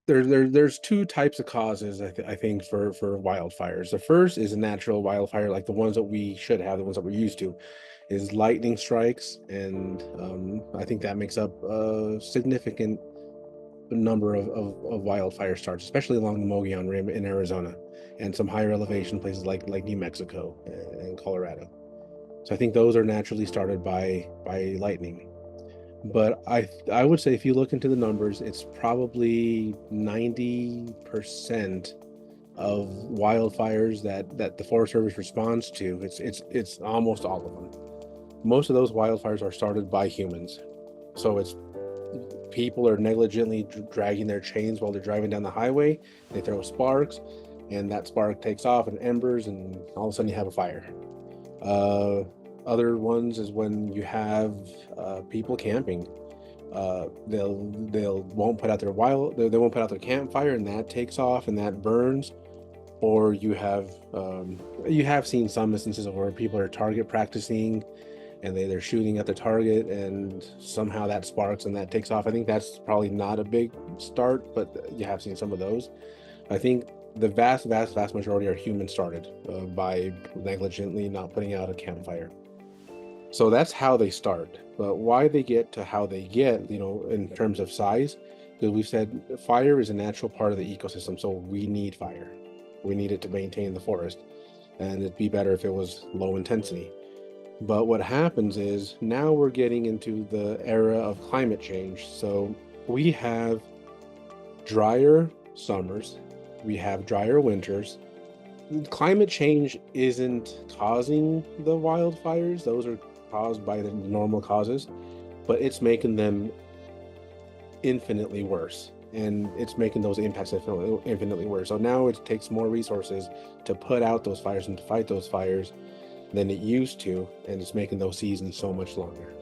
There's two types of causes I think for wildfires. The first is a natural wildfire, like the ones that we should have, the ones that we're used to, is lightning strikes, and I think that makes up a significant number of wildfire starts, especially along the Mogollon Rim in Arizona, and some higher elevation places like New Mexico and Colorado. So I think those are naturally started by lightning. But I would say if you look into the numbers, it's probably 90% of wildfires that the Forest Service responds to. It's almost all of them. Most of those wildfires are started by humans. So it's people are negligently dragging their chains while they're driving down the highway. They throw sparks, and that spark takes off and embers, and all of a sudden you have a fire. Uh, Other ones is when you have people camping. They'll won't put out their they won't put out their campfire, and that takes off and that burns. Or you have seen some instances of where people are target practicing, and they're shooting at the target, and somehow that sparks and that takes off. I think that's probably not a big start, but you have seen some of those. I think the vast majority are human started by negligently not putting out a campfire. So that's how they start. But why they get to how they get, in terms of size, because we've said fire is a natural part of the ecosystem. So we need fire. We need it to maintain the forest. And it'd be better if it was low intensity. But what happens is now we're getting into the era of climate change. So we have drier summers, we have drier winters. Climate change isn't causing the wildfires, those are caused by the normal causes, but it's making them infinitely worse. And it's making those impacts infinitely worse. So now it takes more resources to put out those fires and to fight those fires than it used to, and it's making those seasons so much longer.